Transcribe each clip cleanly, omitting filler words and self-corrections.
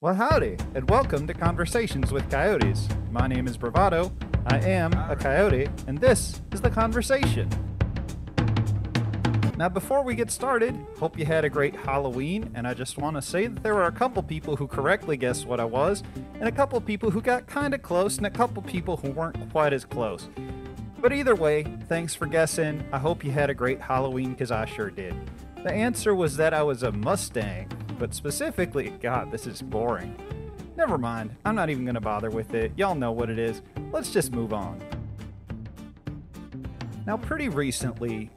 Well, howdy, and welcome to Conversations with Coyotes. My name is Bravado, I am a coyote, and this is The Conversation. Now, before we get started, hope you had a great Halloween, and I just want to say that there were a couple people who correctly guessed what I was, and a couple people who got kind of close, and a couple people who weren't quite as close. But either way, thanks for guessing. I hope you had a great Halloween, because I sure did. The answer was that I was a Mustang, but specifically, God, this is boring. Never mind, I'm not even going to bother with it. Y'all know what it is. Let's just move on. Now, pretty recently,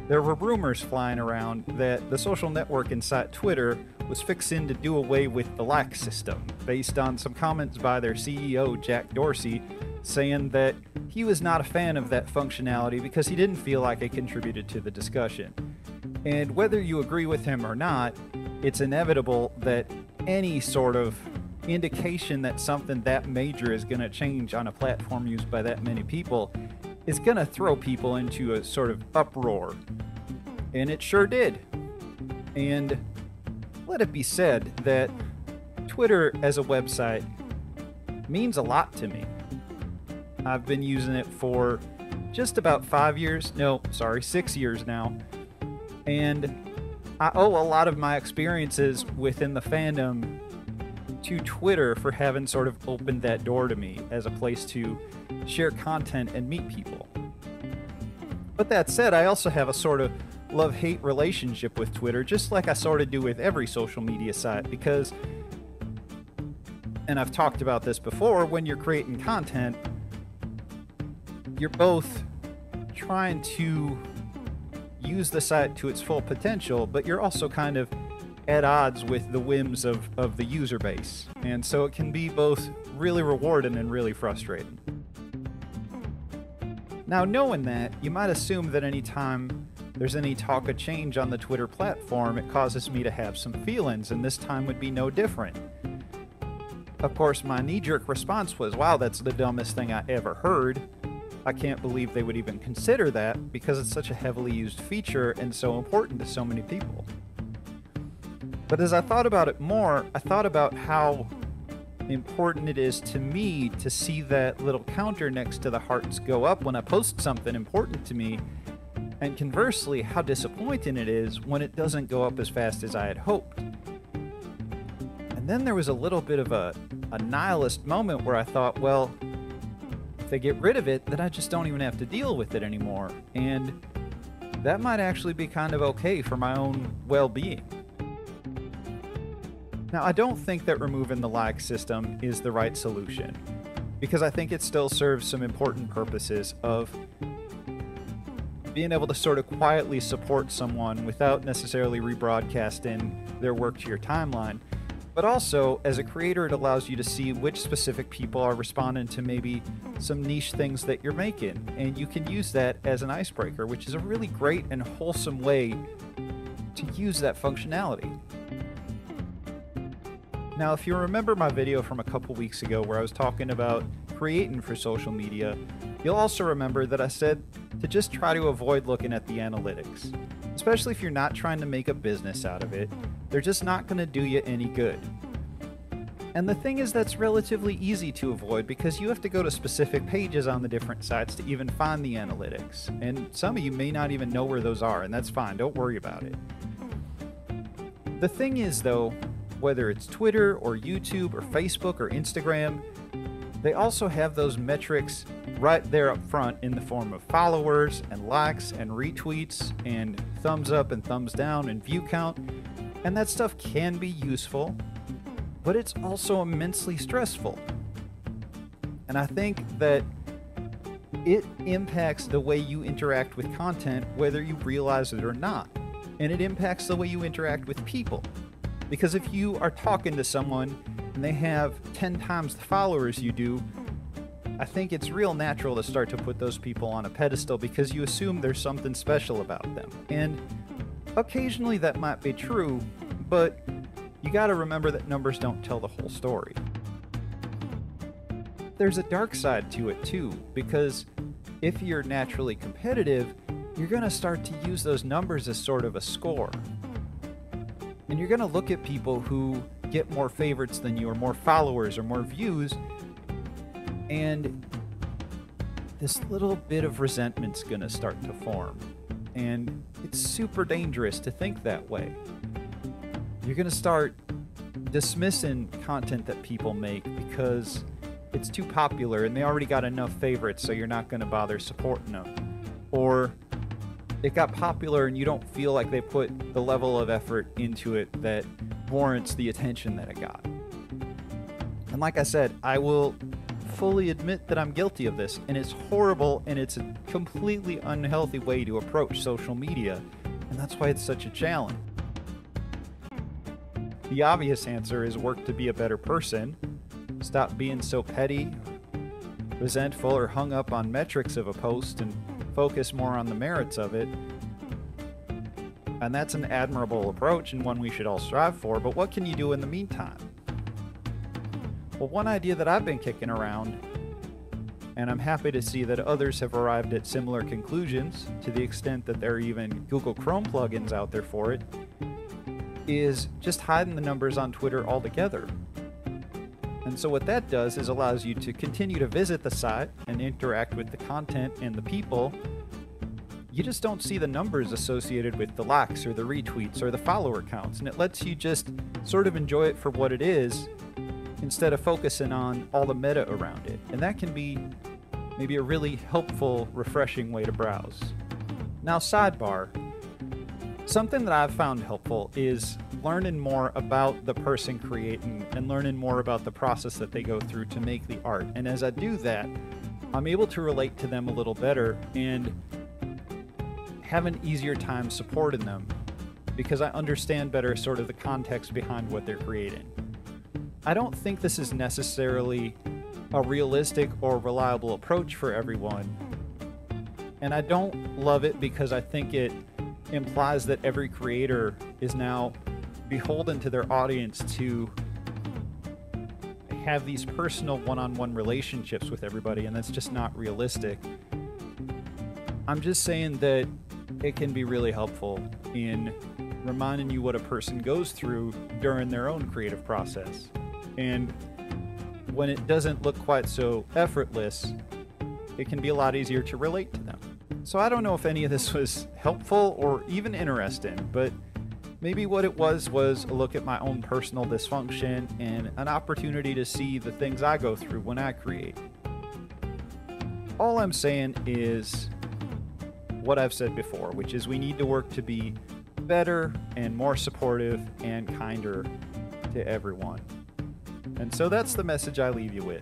there were rumors flying around that the social networking site Twitter was fixing to do away with the like system, based on some comments by their CEO, Jack Dorsey, saying that he was not a fan of that functionality because he didn't feel like it contributed to the discussion. And whether you agree with him or not, it's inevitable that any sort of indication that something that major is going to change on a platform used by that many people is going to throw people into a sort of uproar. And it sure did. And let it be said that Twitter as a website means a lot to me. I've been using it for just about 6 years now. And I owe a lot of my experiences within the fandom to Twitter for having sort of opened that door to me as a place to share content and meet people. But that said, I also have a sort of love-hate relationship with Twitter, just like I sort of do with every social media site, because, and I've talked about this before, when you're creating content, you're both trying to use the site to its full potential, but you're also kind of at odds with the whims of the user base. And so it can be both really rewarding and really frustrating. Now, knowing that, you might assume that anytime there's any talk of change on the Twitter platform, it causes me to have some feelings, and this time would be no different. Of course, my knee-jerk response was, wow, that's the dumbest thing I ever heard. I can't believe they would even consider that because it's such a heavily used feature and so important to so many people. But as I thought about it more, I thought about how important it is to me to see that little counter next to the hearts go up when I post something important to me, and conversely, how disappointing it is when it doesn't go up as fast as I had hoped. And then there was a little bit of a nihilist moment where I thought, well, they get rid of it, then I just don't even have to deal with it anymore. And that might actually be kind of okay for my own well-being. Now, I don't think that removing the like system is the right solution, because I think it still serves some important purposes of being able to sort of quietly support someone without necessarily rebroadcasting their work to your timeline. But also, as a creator, it allows you to see which specific people are responding to maybe some niche things that you're making. And you can use that as an icebreaker, which is a really great and wholesome way to use that functionality. Now, if you remember my video from a couple weeks ago where I was talking about creating for social media, you'll also remember that I said to just try to avoid looking at the analytics, especially if you're not trying to make a business out of it. They're just not going to do you any good. And the thing is, that's relatively easy to avoid because you have to go to specific pages on the different sites to even find the analytics. And some of you may not even know where those are, and that's fine, don't worry about it. The thing is, though, whether it's Twitter or YouTube or Facebook or Instagram, they also have those metrics right there up front in the form of followers and likes and retweets and thumbs up and thumbs down and view count. And that stuff can be useful, but it's also immensely stressful. And I think that it impacts the way you interact with content, whether you realize it or not. And it impacts the way you interact with people. Because if you are talking to someone and they have 10 times the followers you do, I think it's real natural to start to put those people on a pedestal because you assume there's something special about them. And occasionally that might be true, but you gotta remember that numbers don't tell the whole story. There's a dark side to it too, because if you're naturally competitive, you're gonna start to use those numbers as sort of a score. And you're gonna look at people who get more favorites than you, or more followers, or more views, and this little bit of resentment's gonna start to form. And it's super dangerous to think that way. You're gonna start dismissing content that people make because it's too popular and they already got enough favorites, so you're not gonna bother supporting them. Or it got popular and you don't feel like they put the level of effort into it that warrants the attention that it got. And like I said, I will fully admit that I'm guilty of this, and it's horrible, and it's a completely unhealthy way to approach social media, and that's why it's such a challenge. The obvious answer is work to be a better person, stop being so petty, resentful, or hung up on metrics of a post, and focus more on the merits of it. And that's an admirable approach and one we should all strive for, but what can you do in the meantime? Well, one idea that I've been kicking around, and I'm happy to see that others have arrived at similar conclusions to the extent that there are even Google Chrome plugins out there for it, is just hiding the numbers on Twitter altogether. And so what that does is allows you to continue to visit the site and interact with the content and the people. You just don't see the numbers associated with the likes or the retweets or the follower counts, and it lets you just sort of enjoy it for what it is instead of focusing on all the meta around it. And that can be maybe a really helpful, refreshing way to browse. Now, sidebar. Something that I've found helpful is learning more about the person creating and learning more about the process that they go through to make the art. And as I do that, I'm able to relate to them a little better and have an easier time supporting them because I understand better sort of the context behind what they're creating. I don't think this is necessarily a realistic or reliable approach for everyone, and I don't love it because I think it implies that every creator is now beholden to their audience to have these personal one-on-one relationships with everybody, and that's just not realistic. I'm just saying that it can be really helpful in reminding you what a person goes through during their own creative process. And when it doesn't look quite so effortless, it can be a lot easier to relate to them. So I don't know if any of this was helpful or even interesting, but maybe what it was a look at my own personal dysfunction and an opportunity to see the things I go through when I create. All I'm saying is what I've said before, which is we need to work to be better and more supportive and kinder to everyone. And so that's the message I leave you with.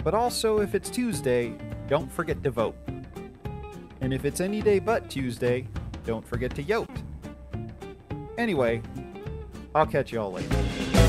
But also, if it's Tuesday, don't forget to vote. And if it's any day but Tuesday, don't forget to yote. Anyway, I'll catch y'all later.